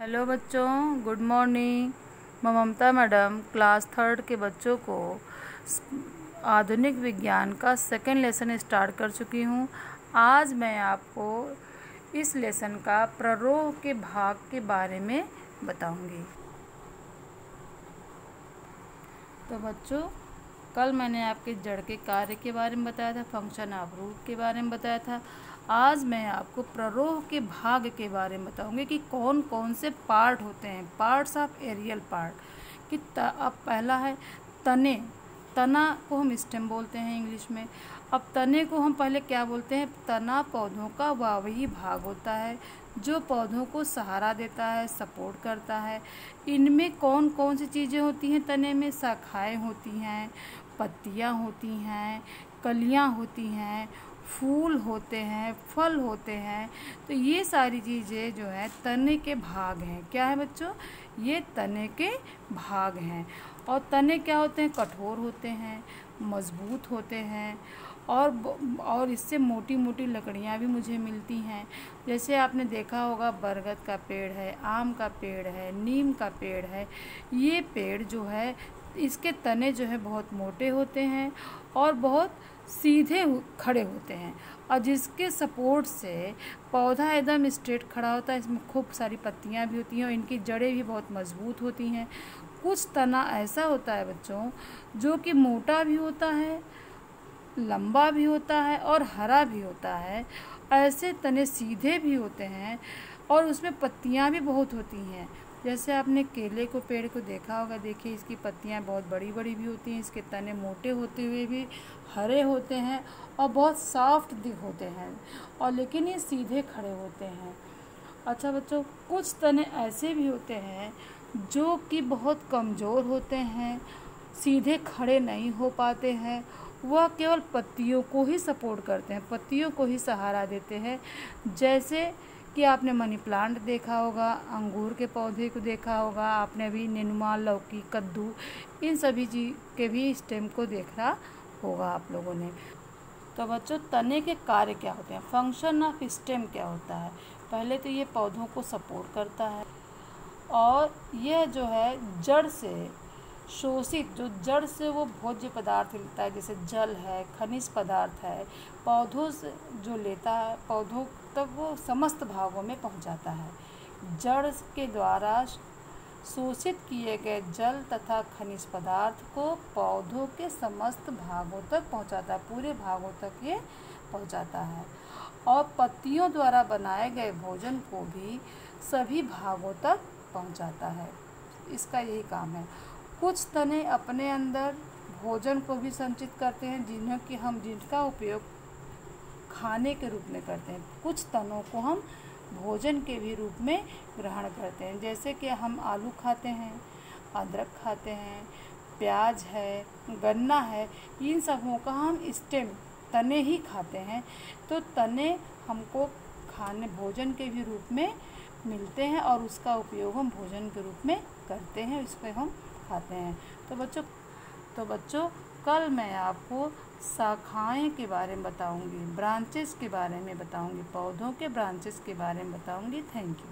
Hello बच्चों, good morning. मैं ममता madam class 3 के बच्चों को आधुनिक विज्ञान का सेकेंड लेसन स्टार्ट कर चुकी हूँ। आज मैं आपको इस लेसन का प्ररोह के भाग के बारे में बताऊंगी। तो बच्चों, कल मैंने आपके जड़ के कार्य के बारे में बताया था, फंक्शन ऑफ रूट के बारे में बताया था। आज मैं आपको प्ररोह के भाग के बारे में बताऊंगी कि कौन कौन से पार्ट होते हैं, पार्ट्स ऑफ एरियल पार्ट। कि अब पहला है तने। तना को हम स्टेम बोलते हैं इंग्लिश में। अब तने को हम पहले क्या बोलते हैं? तना पौधों का वायवीय भाग होता है जो पौधों को सहारा देता है, सपोर्ट करता है। इनमें कौन कौन सी चीज़ें होती हैं? तने में शाखाएँ होती हैं, पत्तियाँ होती हैं, कलियाँ होती हैं, फूल होते हैं, फल होते हैं। तो ये सारी चीज़ें जो है तने के भाग हैं। क्या है बच्चों? ये तने के भाग हैं। और तने क्या होते हैं? कठोर होते हैं, मजबूत होते हैं और इससे मोटी मोटी लकड़ियाँ भी मुझे मिलती हैं। जैसे आपने देखा होगा, बरगद का पेड़ है, आम का पेड़ है, नीम का पेड़ है। ये पेड़ जो है, इसके तने जो है बहुत मोटे होते हैं और बहुत सीधे खड़े होते हैं, और जिसके सपोर्ट से पौधा एकदम स्ट्रेट खड़ा होता है। इसमें खूब सारी पत्तियां भी होती हैं और इनकी जड़ें भी बहुत मजबूत होती हैं। कुछ तना ऐसा होता है बच्चों जो कि मोटा भी होता है, लंबा भी होता है और हरा भी होता है। ऐसे तने सीधे भी होते हैं और उसमें पत्तियां भी बहुत होती हैं। जैसे आपने केले को पेड़ को देखा होगा, देखिए इसकी पत्तियां बहुत बड़ी बड़ी भी होती हैं, इसके तने मोटे होते हुए भी हरे होते हैं और बहुत सॉफ्ट होते हैं, और लेकिन ये सीधे खड़े होते हैं। अच्छा बच्चों, कुछ तने ऐसे भी होते हैं जो कि बहुत कमज़ोर होते हैं, सीधे खड़े नहीं हो पाते हैं। वह केवल पत्तियों को ही सपोर्ट करते हैं, पत्तियों को ही सहारा देते हैं। जैसे कि आपने मनी प्लांट देखा होगा, अंगूर के पौधे को देखा होगा, आपने अभी नेनुआ, लौकी, कद्दू, इन सभी चीज़ के भी स्टेम को देखा होगा आप लोगों ने। तो बच्चों, तने के कार्य क्या होते हैं? फंक्शन ऑफ स्टेम क्या होता है? पहले तो ये पौधों को सपोर्ट करता है, और यह जो है जड़ से शोषित, जो जड़ से वो भोज्य पदार्थ लेता है, जैसे जल है, खनिज पदार्थ है, पौधों से जो लेता है, पौधों तक वो समस्त भागों में पहुंचाता है। जड़ के द्वारा शोषित किए गए जल तथा खनिज पदार्थ को पौधों के समस्त भागों तक पहुंचाता है, पूरे भागों तक ये पहुंचाता है। और पत्तियों द्वारा बनाए गए भोजन को भी सभी भागों तक पहुंचाता है। इसका यही काम है। कुछ तने अपने अंदर भोजन को भी संचित करते हैं, जिनका उपयोग खाने के रूप में करते हैं। कुछ तनों को हम भोजन के भी रूप में ग्रहण करते हैं, जैसे कि हम आलू खाते हैं, अदरक खाते हैं, प्याज है, गन्ना है। इन सबों का हम स्टेम, तने ही खाते हैं। तो तने हमको खाने, भोजन के भी रूप में मिलते हैं और उसका उपयोग हम भोजन के रूप में करते हैं, इसको हम खाते हैं। तो बच्चों, कल मैं आपको शाखाएं के बारे में बताऊंगी, ब्रांचेस के बारे में बताऊंगी, पौधों के ब्रांचेस के बारे में बताऊंगी। Thank you.